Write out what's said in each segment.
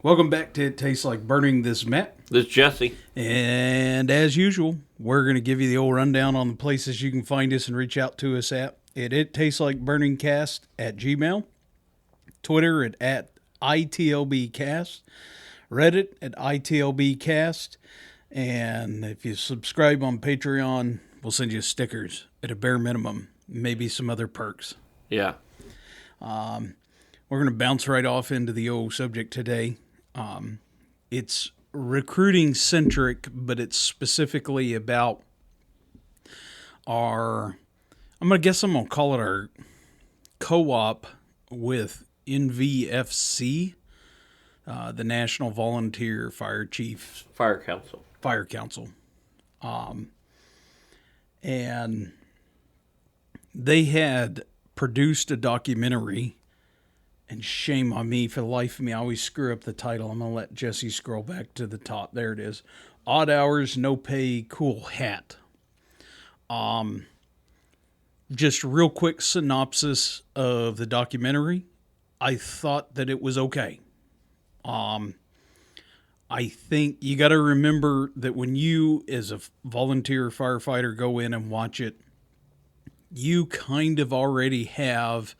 Welcome back to It Tastes Like Burning. This is Matt. This is Jesse. And as usual, we're going to give you the old rundown on the places you can find us and reach out to us at ittasteslikeburningcast at Gmail, Twitter at itlbcast, Reddit at itlbcast, and if you subscribe on Patreon, we'll send you stickers at a bare minimum, maybe some other perks. Yeah. We're going to bounce right off into the old subject today. It's recruiting centric, but it's specifically about I'm going to call it our co-op with NVFC, the National Volunteer Fire Council. And they had produced a documentary. And shame on me, for the life of me, I always screw up the title. I'm going to let Jesse scroll back to the top. There it is. Odd Hours, No Pay, Cool Hat. Just real quick synopsis of the documentary. I thought that it was okay. I think you got to remember that when you, as a volunteer firefighter, go in and watch it, you kind of already have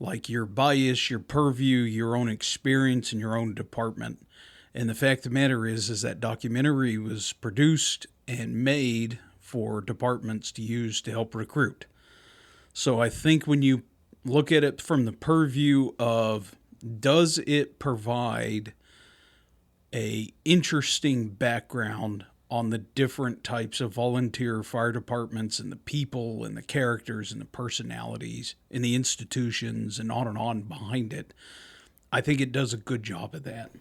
like your bias, your purview, your own experience in your own department. And the fact of the matter is that documentary was produced and made for departments to use to help recruit. So I think when you look at it from the purview of, does it provide a interesting background on the different types of volunteer fire departments and the people and the characters and the personalities and the institutions and on behind it, I think it does a good job of that.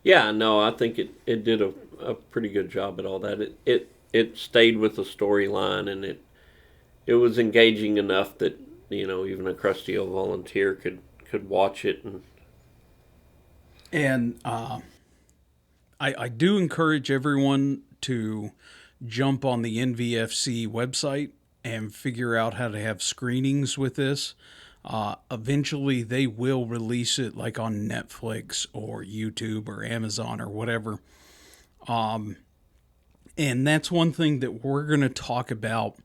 Yeah, no, I think it did a pretty good job at all that. It stayed with the storyline, and it was engaging enough that, you know, even a crusty old volunteer could watch it. And I do encourage everyone to jump on the NVFC website and figure out how to have screenings with this. Eventually, they will release it like on Netflix or YouTube or Amazon or whatever. And that's one thing that we're going to talk about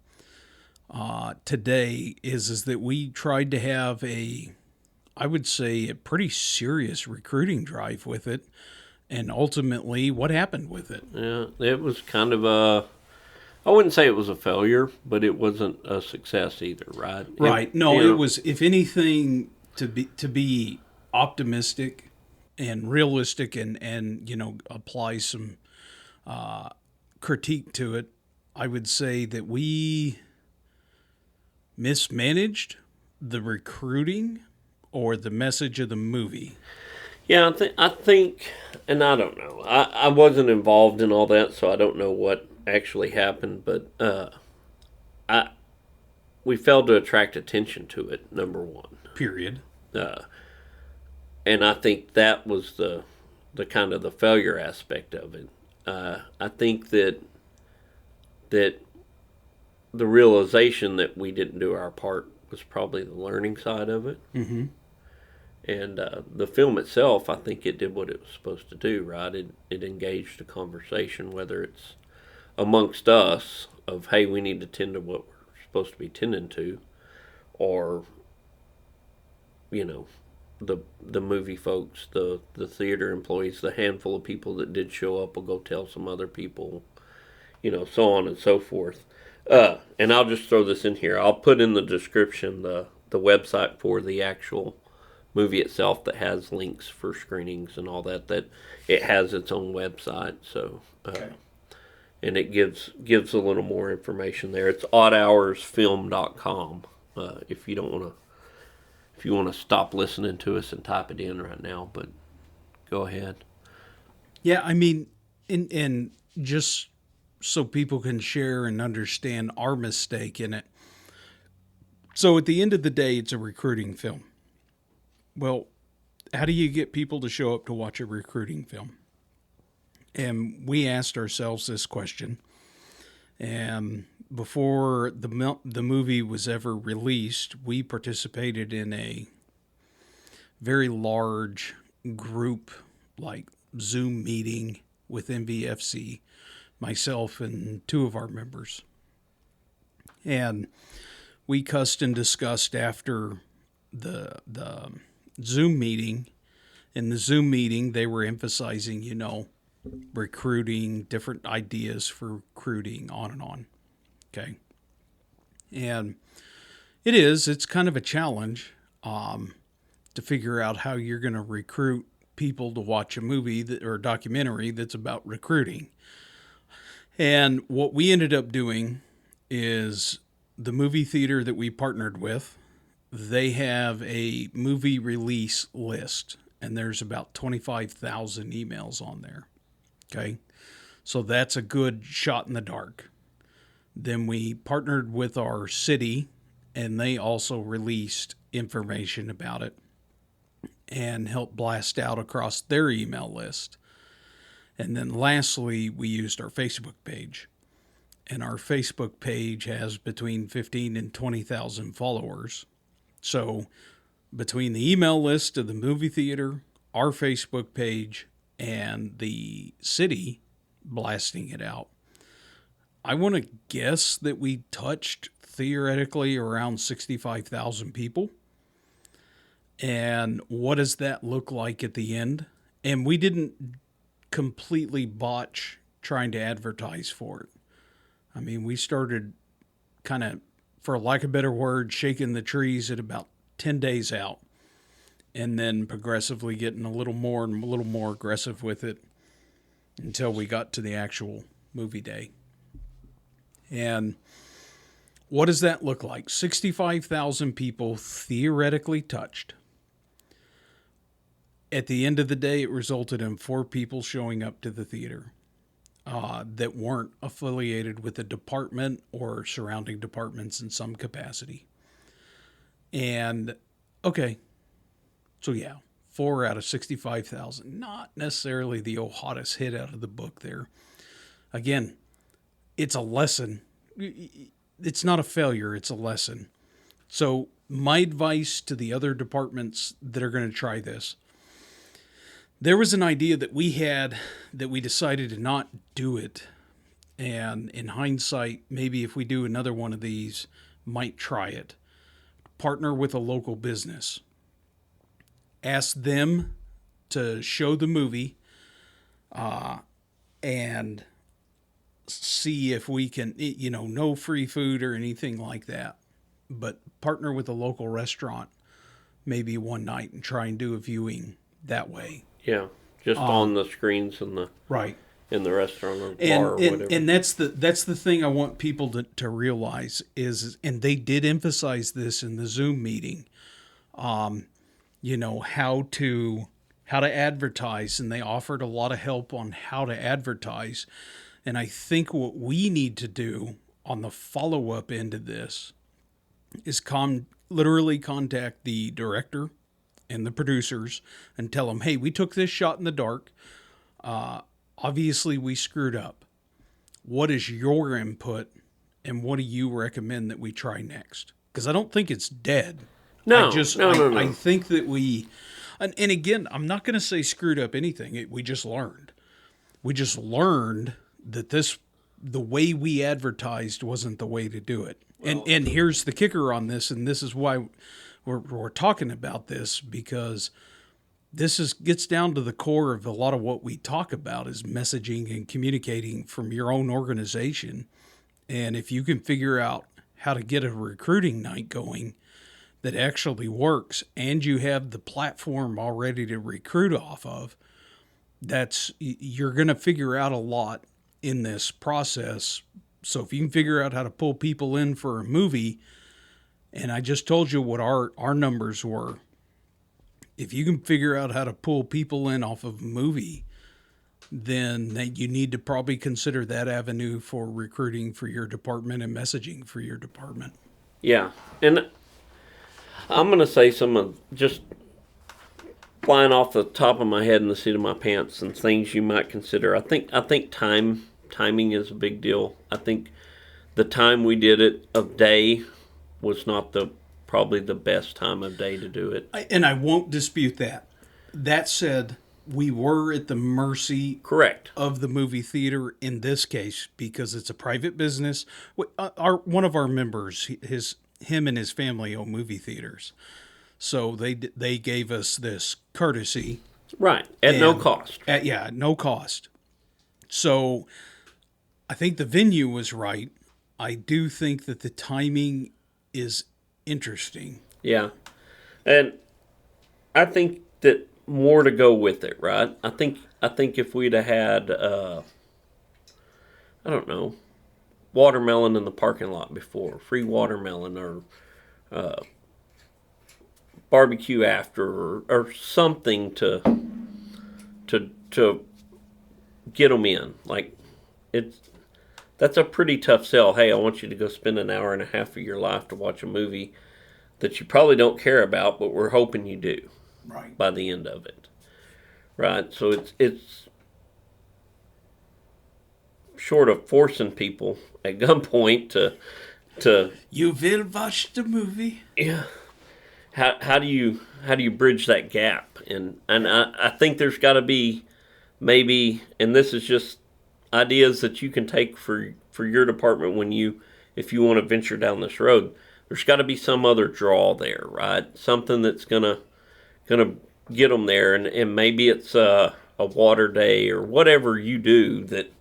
today is that we tried to have I would say, a pretty serious recruiting drive with it. And ultimately, what happened with it? Yeah, it was kind of I wouldn't say it was a failure, but it wasn't a success either, right? Right. It was, if anything, to be optimistic and realistic and you know, apply some critique to it, I would say that we mismanaged the recruiting or the message of the movie. Yeah, I think, and I don't know. I wasn't involved in all that, so I don't know what actually happened. But we failed to attract attention to it. Number one. Period. And I think that was the kind of the failure aspect of it. I think that the realization that we didn't do our part was probably the learning side of it. Mm-hmm. And the film itself, I think it did what it was supposed to do, right? It engaged a conversation, whether it's amongst us of, hey, we need to tend to what we're supposed to be tending to, or, you know, the movie folks, the theater employees, the handful of people that did show up will go tell some other people, you know, so on and so forth. And I'll just throw this in here. I'll put in the description the website for the actual movie itself that has links for screenings and all that it has its own website. So, okay. And it gives a little more information there. It's oddhoursfilm.com. If you want to stop listening to us and type it in right now, but go ahead. Yeah, I mean, and just so people can share and understand our mistake in it. So at the end of the day, it's a recruiting film. Well, how do you get people to show up to watch a recruiting film? And we asked ourselves this question. And before the movie was ever released, we participated in a very large group like Zoom meeting with MVFC, myself and two of our members. And we cussed and discussed after the Zoom meeting. In the Zoom meeting, they were emphasizing, recruiting, different ideas for recruiting, on and on. Okay. And it's kind of a challenge to figure out how you're going to recruit people to watch a movie or a documentary that's about recruiting. And what we ended up doing is the movie theater that we partnered with, they have a movie release list, and there's about 25,000 emails on there. Okay. So that's a good shot in the dark. Then we partnered with our city, and they also released information about it and helped blast out across their email list. And then lastly, we used our Facebook page. And our Facebook page has between 15 and 20,000 followers. So between the email list of the movie theater, our Facebook page, and the city blasting it out, I want to guess that we touched theoretically around 65,000 people. And what does that look like at the end? And we didn't completely botch trying to advertise for it. I mean, we started kind of, for lack of a better word, shaking the trees at about 10 days out, and then progressively getting a little more and a little more aggressive with it until we got to the actual movie day. And what does that look like? 65,000 people theoretically touched. At the end of the day, it resulted in 4 people showing up to the theater that weren't affiliated with the department or surrounding departments in some capacity. And, okay, so yeah, 4 out of 65,000. Not necessarily the hottest hit out of the book there. Again, it's a lesson. It's not a failure, it's a lesson. So my advice to the other departments that are going to try this, there was an idea that we had that we decided to not do it. And in hindsight, maybe if we do another one of these, might try it. Partner with a local business. Ask them to show the movie and see if we can, no free food or anything like that. But partner with a local restaurant maybe one night and try and do a viewing that way. Yeah, just on the screens in the right in the restaurant or bar or whatever. And that's the thing I want people to realize is, and they did emphasize this in the Zoom meeting, how to advertise, and they offered a lot of help on how to advertise. And I think what we need to do on the follow-up end of this is literally contact the director and the producers and tell them, hey, we took this shot in the dark. Obviously, we screwed up. What is your input, and what do you recommend that we try next? Because I don't think it's dead. No. I think that we, and again, I'm not going to say screwed up anything. We just learned. We just learned that the way we advertised wasn't the way to do it. Well, and here's the kicker on this, and this is why we're talking about this, because this gets down to the core of a lot of what we talk about is messaging and communicating from your own organization. And if you can figure out how to get a recruiting night going that actually works, and you have the platform already to recruit off of, you're going to figure out a lot in this process. So if you can figure out how to pull people in for a movie, and I just told you what our numbers were. If you can figure out how to pull people in off of a movie, then you need to probably consider that avenue for recruiting for your department and messaging for your department. Yeah. And I'm going to say some just flying off the top of my head and the seat of my pants and things you might consider. I think timing is a big deal. I think the time we did it of day was not probably the best time of day to do it. And I won't dispute that. That said, we were at the mercy Correct. of the movie theater in this case because it's a private business. One of our members, him and his family own movie theaters, so they gave us this courtesy Right. At no cost. at no cost. So I think the venue was right. I do think that the timing is interesting. Yeah. And I think that more to go with it, right? I think if we'd have had I don't know, watermelon in the parking lot before, free watermelon or barbecue after or something to get them in. Like it's that's a pretty tough sell. Hey, I want you to go spend an hour and a half of your life to watch a movie that you probably don't care about, but we're hoping you do. Right. By the end of it, right? So it's short of forcing people at gunpoint to You will watch the movie. yeah. How do you bridge that gap? And I think there's got to be maybe, and this is just ideas that you can take for your department when if you want to venture down this road. There's got to be some other draw there, right? Something that's gonna get them there, and maybe it's a water day or whatever you do that,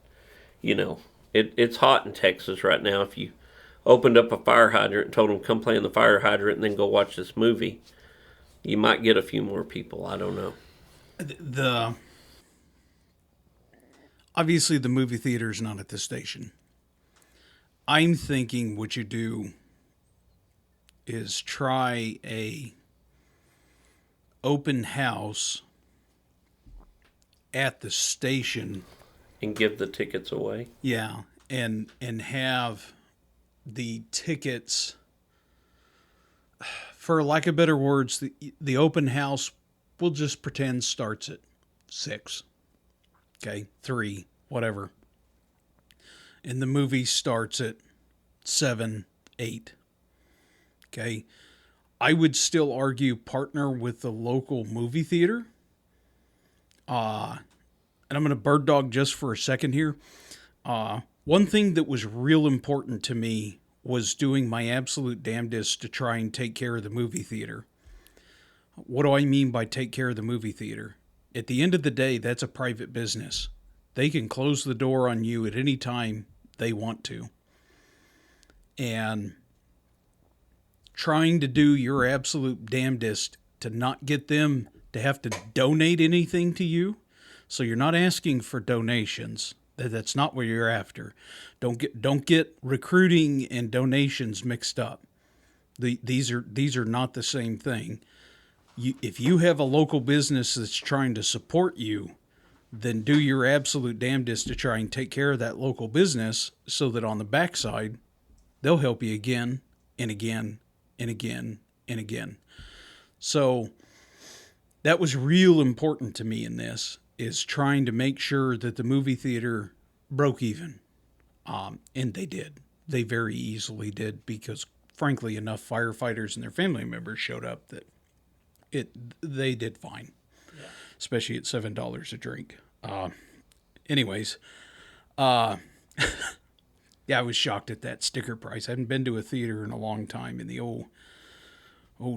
it's hot in Texas right now. If you opened up a fire hydrant and told them come play in the fire hydrant and then go watch this movie, you might get a few more people. I don't know. Obviously the movie theater is not at the station. I'm thinking what you do is try a open house at the station. And give the tickets away. Yeah, and have the tickets, for lack of better words, the open house, we'll just pretend starts at 6, okay, 3, whatever, and the movie starts at 7, 8, okay. I would still argue partner with the local movie theater. And I'm going to bird dog just for a second here. One thing that was real important to me was doing my absolute damnedest to try and take care of the movie theater. What do I mean by take care of the movie theater? At the end of the day, that's a private business. They can close the door on you at any time they want to. And trying to do your absolute damnedest to not get them to have to donate anything to you. So you're not asking for donations. That's not what you're after. Don't get recruiting and donations mixed up. These are not the same thing. If you have a local business that's trying to support you, then do your absolute damnedest to try and take care of that local business so that on the backside, they'll help you again and again and again and again. So that was real important to me in this, is trying to make sure that the movie theater broke even. And they did. They very easily did, because frankly enough firefighters and their family members showed up that they did fine. Yeah. Especially at $7 a drink. Anyways, yeah, I was shocked at that sticker price. I hadn't been to a theater in a long time, and the old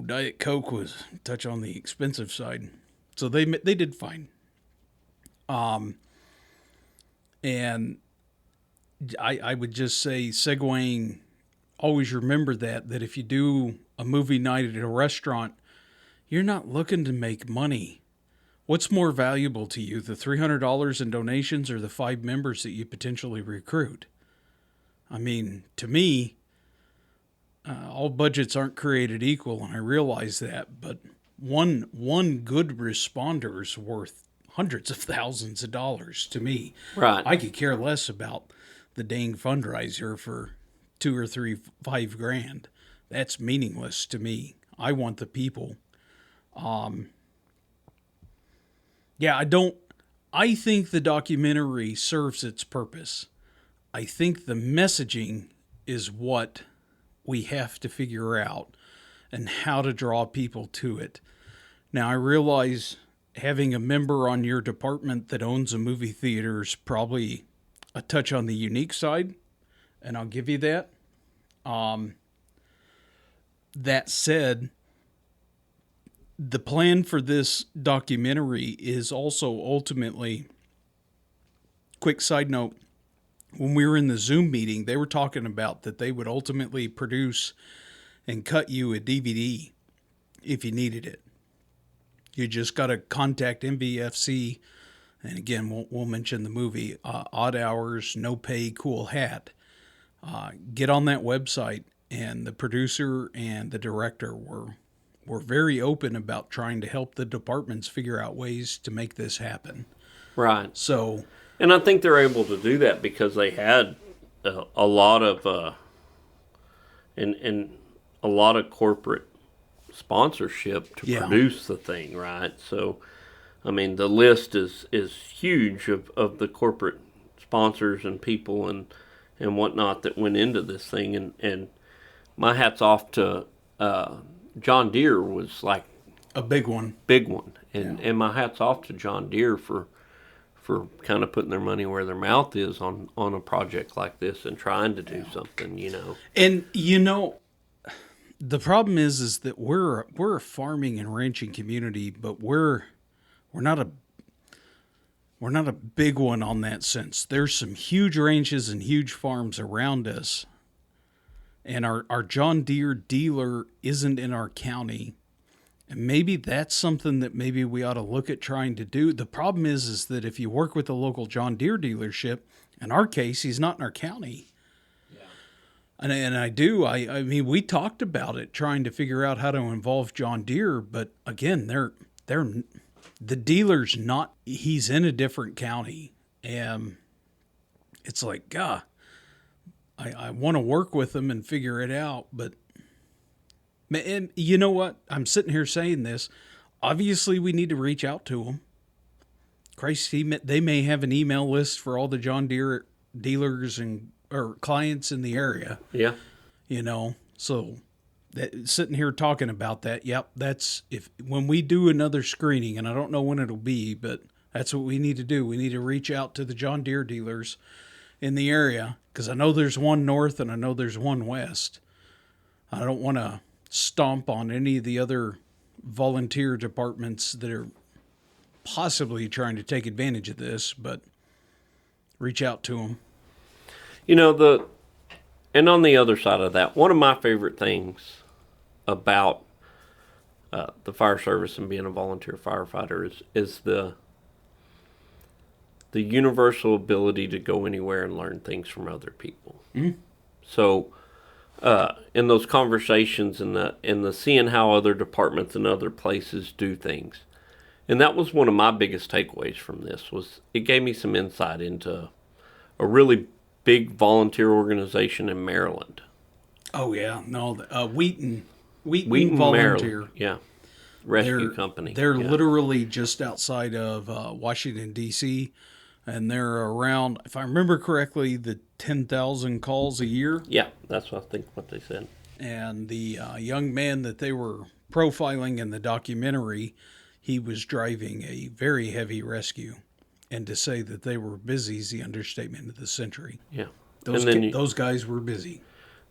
Diet Coke was a touch on the expensive side. So they did fine. And I would just say, segueing, always remember that if you do a movie night at a restaurant, you're not looking to make money. What's more valuable to you, the $300 in donations or the 5 members that you potentially recruit? I mean, to me, all budgets aren't created equal, and I realize that, but one good responder is worth hundreds of thousands of dollars to me. Right. I could care less about the dang fundraiser for 2 or 3, 5 grand. That's meaningless to me. I want the people. Yeah, I think the documentary serves its purpose. I think the messaging is what we have to figure out and how to draw people to it. Now, I realize having a member on your department that owns a movie theater is probably a touch on the unique side, and I'll give you that. That said, the plan for this documentary is also ultimately, quick side note, when we were in the Zoom meeting, they were talking about that they would ultimately produce and cut you a DVD if you needed it. You just got to contact MVFC, and again, we'll mention the movie, Odd Hours, No Pay, Cool Hat. Get on that website, and the producer and the director were very open about trying to help the departments figure out ways to make this happen. Right. So, and I think they're able to do that because they had a lot of and a lot of corporate sponsorship to produce the thing, right? So, I mean, the list is huge of the corporate sponsors and people and whatnot that went into this thing, and my hat's off to John Deere was like a big one, and my hat's off to John Deere for kind of putting their money where their mouth is on a project like this and trying to do something, you know. And the problem is that we're a farming and ranching community, but we're not a big one on that sense. There's some huge ranches and huge farms around us, and our John Deere dealer isn't in our county. And maybe that's something that maybe we ought to look at trying to do. The problem is that if you work with a local John Deere dealership, in our case, he's not in our county. And I mean, we talked about it, trying to figure out how to involve John Deere, but again, the dealer's not, he's in a different county. And it's like, God, I want to work with him and figure it out, but, and you know what? I'm sitting here saying this. Obviously, we need to reach out to him. Christ, they may have an email list for all the John Deere dealers or clients in the area. Yeah. So sitting here talking about that, yep, that's when we do another screening, and I don't know when it'll be, but that's what we need to do. We need to reach out to the John Deere dealers in the area, because I know there's one north and I know there's one west. I don't want to stomp on any of the other volunteer departments that are possibly trying to take advantage of this, but reach out to them. And on the other side of that, one of my favorite things about the fire service and being a volunteer firefighter is the universal ability to go anywhere and learn things from other people. Mm-hmm. So, in those conversations and the seeing how other departments and other places do things, and that was one of my biggest takeaways from this, was it gave me some insight into a really big volunteer organization in Maryland. Oh yeah, no, Wheaton Volunteer, Maryland. Yeah, rescue company. They're literally just outside of Washington D.C., and they're around, if I remember correctly, the 10,000 calls a year. Yeah, that's what I think what they said. And the young man that they were profiling in the documentary, he was driving a very heavy rescue. And to say that they were busy is the understatement of the century. Yeah. Those guys were busy.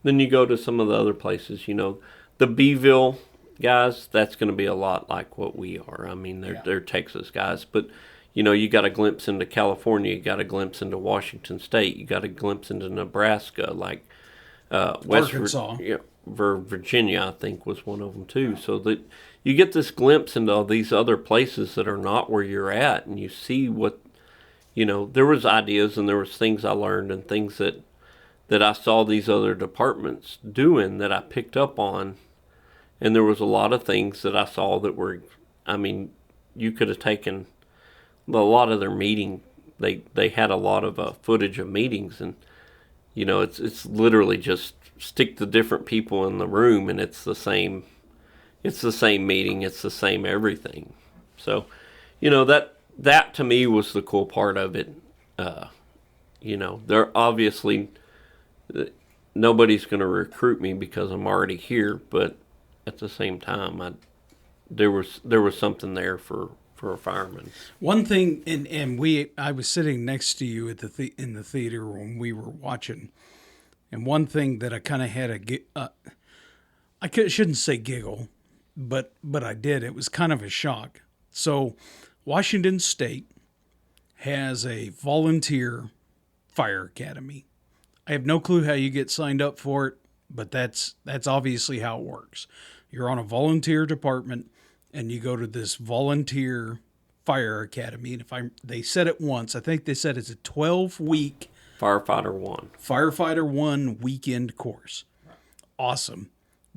Then you go to some of the other places, the Beeville guys, that's going to be a lot like what we are. I mean, they're Texas guys, but you got a glimpse into California, you got a glimpse into Washington State, you got a glimpse into Nebraska, like Arkansas. Virginia, I think, was one of them too. So that you get this glimpse into all these other places that are not where you're at, and you see what, there was ideas and there was things I learned and things that I saw these other departments doing that I picked up on, and there was a lot of things that I saw that were, I mean, you could have taken a lot of their meeting. They had a lot of footage of meetings, and it's literally just stick the different people in the room and it's the same meeting, it's the same everything. So that to me was the cool part of it. They're obviously, nobody's going to recruit me because I'm already here, but at the same time there was something there for for a fireman. One thing, and I was sitting next to you at in the theater when we were watching, and one thing that I kind of had shouldn't say giggle, but I did. It was kind of a shock. So, Washington State has a volunteer fire academy. I have no clue how you get signed up for it, but that's obviously how it works. You're on a volunteer department, and you go to this volunteer fire academy. And they said it once, I think they said it's a 12-week Firefighter 1 weekend course. Awesome.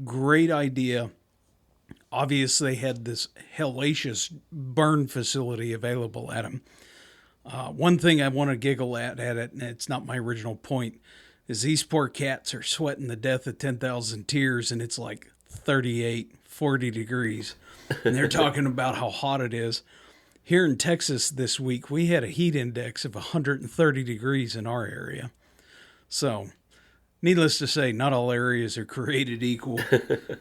Great idea. Obviously, they had this hellacious burn facility available at them. One thing I want to giggle at it, and it's not my original point, is these poor cats are sweating the death of 10,000 tears, and it's like 38, 40 degrees. And they're talking about how hot it is. Here in Texas this week, we had a heat index of 130 degrees in our area. So, needless to say, not all areas are created equal.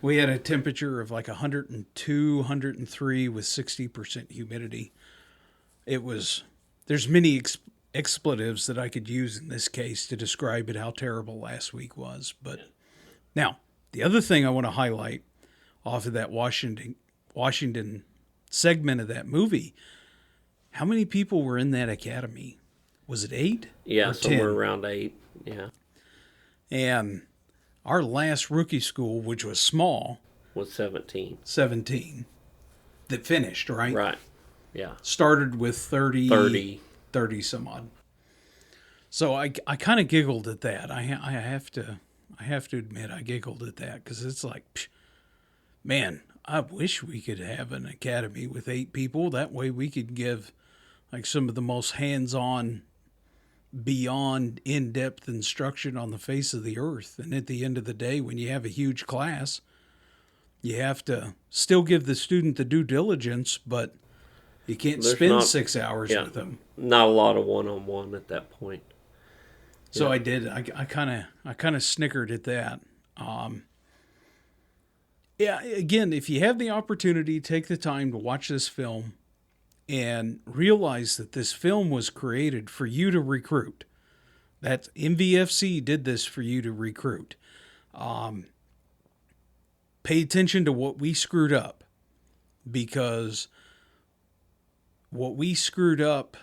We had a temperature of like 102, 103 with 60% humidity. There's many expletives that I could use in this case to describe it, how terrible last week was. But now, the other thing I want to highlight off of that Washington segment of that movie, how many people were in that academy? Was it 8? Yeah, or somewhere 10? around 8. Yeah. And our last rookie school, which was small, Was 17. that finished, right? Right. Yeah. Started with 30 some odd. So I kind of giggled at that. I have to admit I giggled at that because it's like, man, I wish we could have an academy with 8 people. That way we could give like some of the most hands-on, beyond in-depth instruction on the face of the earth. And at the end of the day, when you have a huge class, you have to still give the student the due diligence, but you can't spend 6 hours with them. Not a lot of one-on-one at that point. So I did. I kind of snickered at that. Yeah. Again, if you have the opportunity, take the time to watch this film and realize that this film was created for you to recruit. That MVFC did this for you to recruit. Pay attention to what we screwed up, because what we screwed up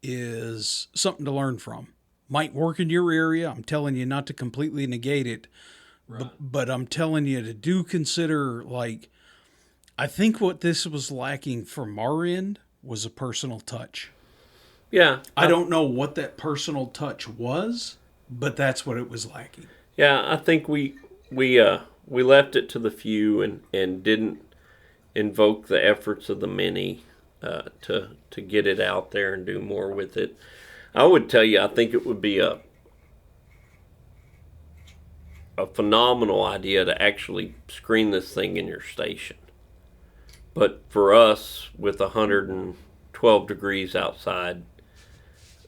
is something to learn from. Might work in your area. I'm telling you not to completely negate it, right. but I'm telling you to do consider, like, I think what this was lacking from our end was a personal touch. Yeah. I don't know what that personal touch was, but that's what it was lacking. Yeah, I think we left it to the few and didn't invoke the efforts of the many to get it out there and do more with it. I would tell you, I think it would be a phenomenal idea to actually screen this thing in your station. But for us, with 112 degrees outside,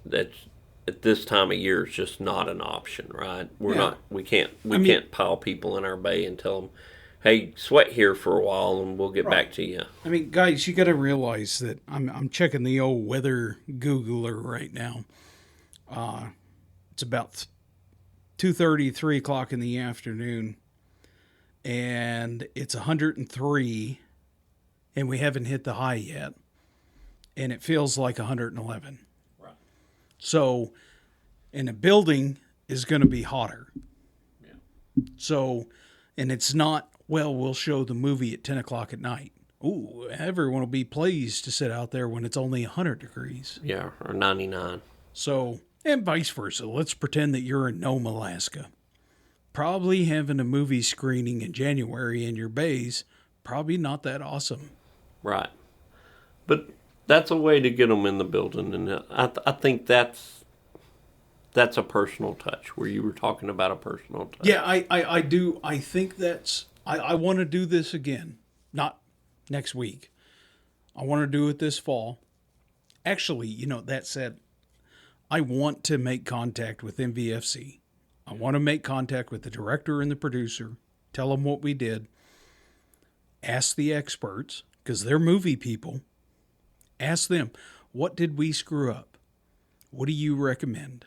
that's at this time of year is just not an option, right? We can't pile people in our bay and tell them, hey, sweat here for a while and we'll get back to you. I mean, guys, you got to realize that I'm checking the old weather Googler right now. It's about 2:30, 3 o'clock in the afternoon, and it's 103, and we haven't hit the high yet, and it feels like 111. Right. So, and the building is going to be hotter. Yeah. So, and it's not, well, we'll show the movie at 10 o'clock at night. Ooh, everyone will be pleased to sit out there when it's only 100 degrees. Yeah, or 99. So, and vice versa. Let's pretend that you're in Nome, Alaska. Probably having a movie screening in January in your bays, probably not that awesome. Right. But that's a way to get them in the building. And I think that's a personal touch, where you were talking about a personal touch. Yeah, I do. I think I want to do this again. Not next week. I want to do it this fall. Actually, that said, I want to make contact with MVFC. I want to make contact with the director and the producer, tell them what we did, ask the experts, because they're movie people, Ask them, what did we screw up? What do you recommend?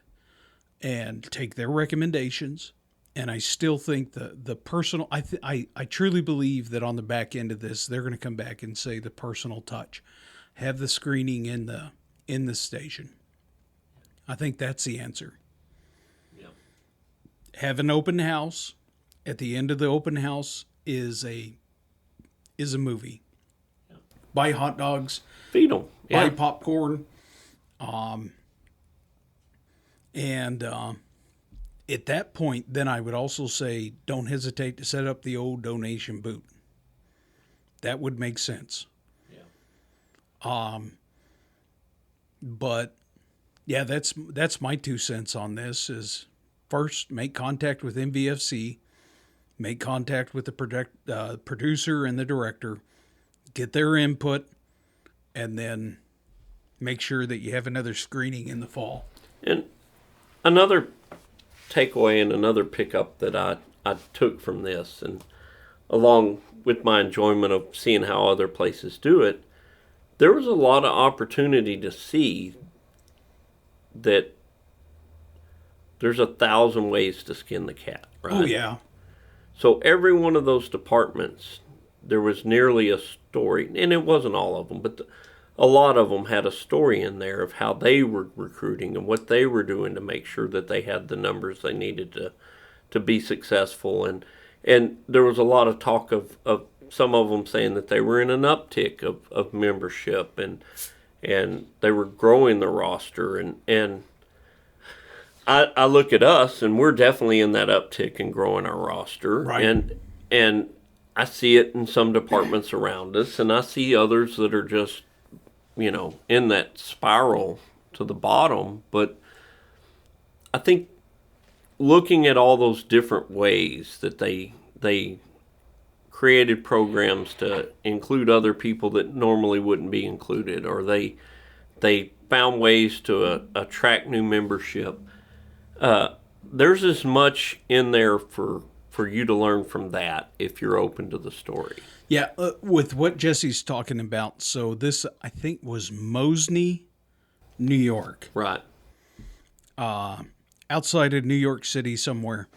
And take their recommendations. And I still think the personal, I truly believe that on the back end of this, they're going to come back and say the personal touch. Have the screening in the station. I think that's the answer. Yeah. Have an open house. At the end of the open house is a movie. Yeah. Buy hot dogs. Feed them. Yeah. Buy popcorn. And at that point, then I would also say, don't hesitate to set up the old donation booth. That would make sense. Yeah. But yeah, that's my 2 cents on this. Is first make contact with MVFC, make contact with the producer and the director, get their input, and then make sure that you have another screening in the fall. And another takeaway and another pickup that I took from this, and along with my enjoyment of seeing how other places do it, there was a lot of opportunity to see that there's 1,000 ways to skin the cat, right? Oh, yeah. So every one of those departments, there was nearly a story, and it wasn't all of them, but a lot of them had a story in there of how they were recruiting and what they were doing to make sure that they had the numbers they needed to be successful. And there was a lot of talk of some of them saying that they were in an uptick of membership and they were growing the roster. And I look at us, and we're definitely in that uptick and growing our roster. Right. And I see it in some departments around us, and I see others that are just, in that spiral to the bottom. But I think looking at all those different ways that they created programs to include other people that normally wouldn't be included, or they found ways to attract new membership. There's as much in there for you to learn from that if you're open to the story. Yeah, with what Jesse's talking about, so this, I think, was Mosney, New York. Right. Outside of New York City somewhere.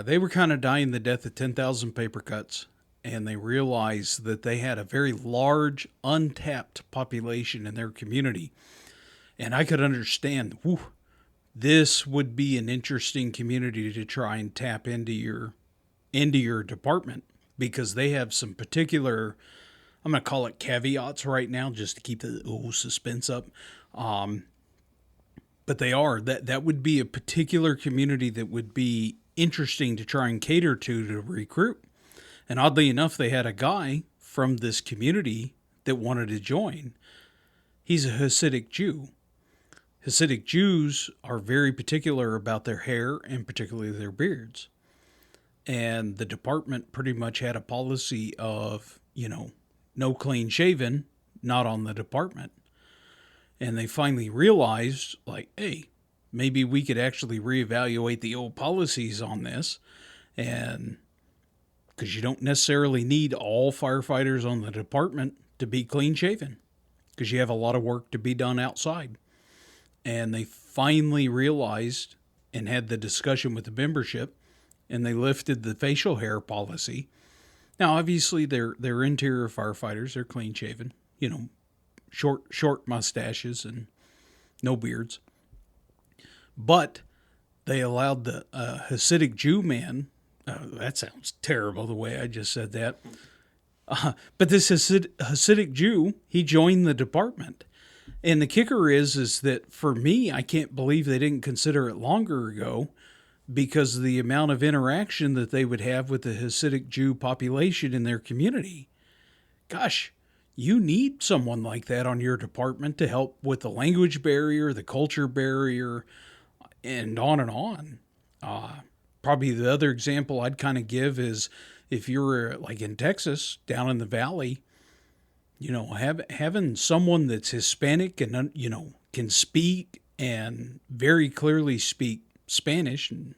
They were kind of dying the death of 10,000 paper cuts, and they realized that they had a very large, untapped population in their community. And I could understand, this would be an interesting community to try and tap into your department, because they have some particular, I'm going to call it caveats right now, just to keep the suspense up. But they are, that would be a particular community that would be interesting to try and cater to recruit. And oddly enough, they had a guy from this community that wanted to join. He's a Hasidic Jew. Hasidic Jews are very particular about their hair and particularly their beards. And the department pretty much had a policy of, no clean shaven, not on the department. And they finally realized, hey, maybe we could actually reevaluate the old policies on this. And because you don't necessarily need all firefighters on the department to be clean shaven, because you have a lot of work to be done outside. And they finally realized and had the discussion with the membership, and they lifted the facial hair policy. Now, obviously, they're interior firefighters. They're clean shaven, short mustaches and no beards. But they allowed the Hasidic Jew man, that sounds terrible the way I just said that. But this Hasidic Jew, he joined the department. And the kicker is that for me, I can't believe they didn't consider it longer ago, because of the amount of interaction that they would have with the Hasidic Jew population in their community. Gosh, you need someone like that on your department to help with the language barrier, the culture barrier, and on and on. Probably the other example I'd kind of give is if you're like in Texas, down in the valley, having someone that's Hispanic and, can speak and very clearly speak Spanish and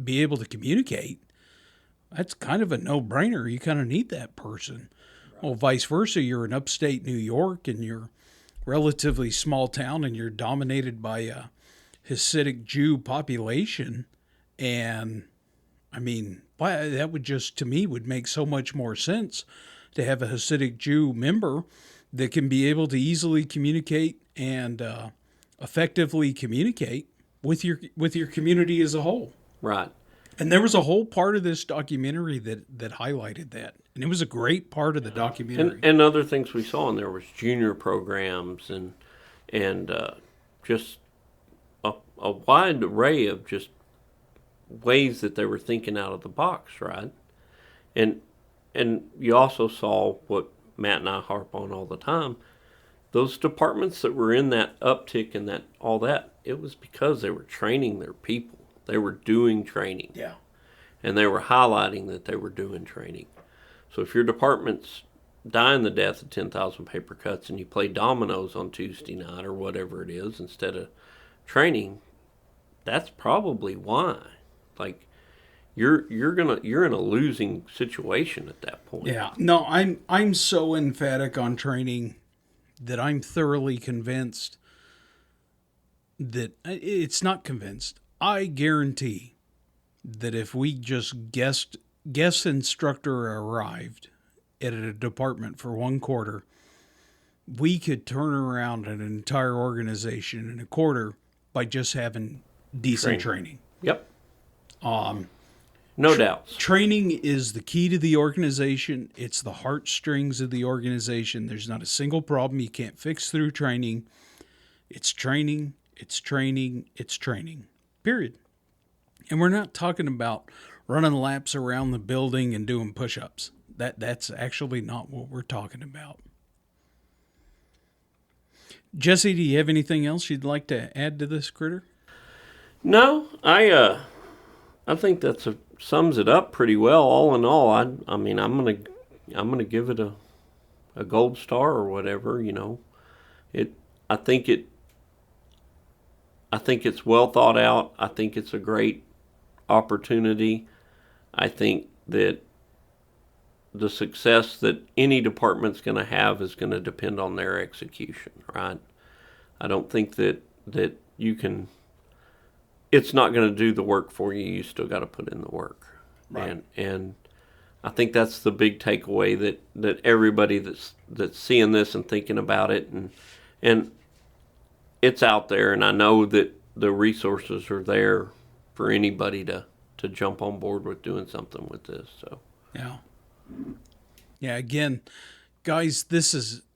be able to communicate, that's kind of a no-brainer. You kind of need that person. Well, vice versa, you're in upstate New York and you're relatively small town and you're dominated by a Hasidic Jew population. And I mean, that would just, to me, would make so much more sense to have a Hasidic Jew member that can be able to easily communicate and effectively communicate with your community as a whole. Right. And there was a whole part of this documentary that highlighted that, and it was a great part of the documentary. And other things we saw in there was junior programs and just a wide array of just ways that they were thinking out of the box, right? And you also saw what Matt and I harp on all the time. Those departments that were in that uptick and that all that, it was because they were training their people. They were doing training. Yeah. And they were highlighting that they were doing training. So if your department's dying the death of 10,000 paper cuts and you play dominoes on Tuesday night or whatever it is instead of training, that's probably why. Like, you're in a losing situation at that point. Yeah. No, I'm so emphatic on training that I'm thoroughly convinced that it's not convinced. I guarantee that if we just guest instructor arrived at a department for 1 quarter, we could turn around an entire organization in a quarter by just having decent training. Yep. No doubts. Training is the key to the organization. It's the heartstrings of the organization. There's not a single problem you can't fix through training. It's training, it's training, it's training. Period. And we're not talking about running laps around the building and doing push-ups. That's actually not what we're talking about. Jesse, do you have anything else you'd like to add to this critter? No, I think sums it up pretty well. All in all, I mean, I'm gonna give it a gold star or whatever. You know, I think it's well thought out. I think it's a great opportunity. I think that the success that any department's going to have is going to depend on their execution, right? I don't think that you can. It's not going to do the work for you. You still got to put in the work, right? And I think that's the big takeaway that everybody that's seeing this and thinking about it and it's out there, and I know that the resources are there for anybody to jump on board with doing something with this. So yeah. Again, guys,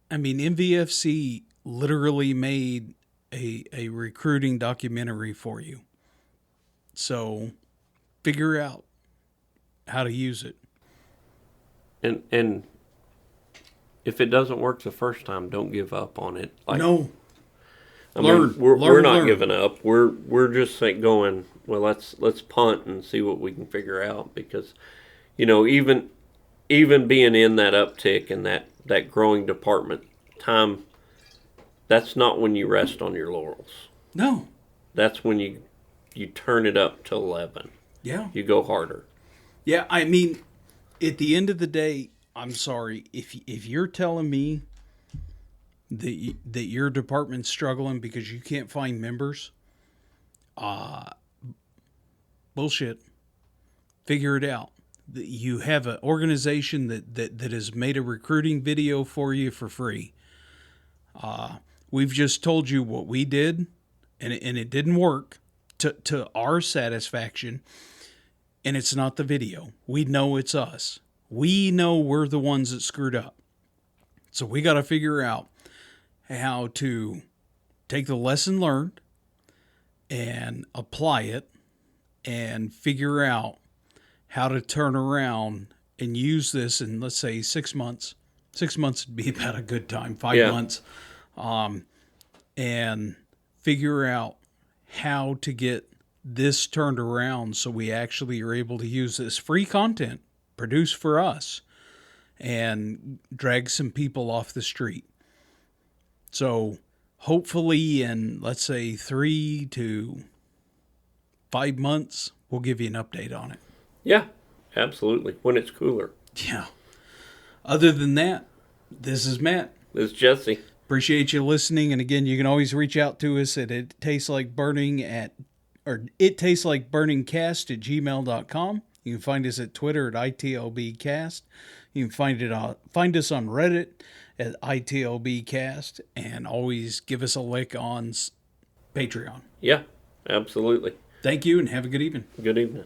MVFC literally made a recruiting documentary for you. So figure out how to use it. And if it doesn't work the first time, don't give up on it. No. We're not giving up. We're just going, well, let's punt and see what we can figure out, because, you know, even being in that uptick and that growing department time, that's not when you rest on your laurels. No. That's when you turn it up to 11. Yeah. You go harder. Yeah, I mean, at the end of the day, I'm sorry if you're telling me that your department's struggling because you can't find members, bullshit. Figure it out. You have an organization that has made a recruiting video for you for free. We've just told you what we did, and it didn't work to our satisfaction, and it's not the video. We know it's us. We know we're the ones that screwed up. So we got to figure out how to take the lesson learned and apply it and figure out how to turn around and use this in, let's say, 6 months. 6 months would be about a good time, 5 months. And figure out how to get this turned around so we actually are able to use this free content produced for us and drag some people off the street. So hopefully in, let's say, 3 to 5 months, we'll give you an update on it. Yeah, absolutely. When it's cooler. Yeah. Other than that, This is Matt. This is Jesse. Appreciate you listening. And again, you can always reach out to us at ittasteslikeburningcast at gmail.com. You can find us at Twitter at itlbcast. You can find us on Reddit at itlbcast, and always give us a like on Patreon. Yeah, absolutely. Thank you, and have a good evening. Good evening.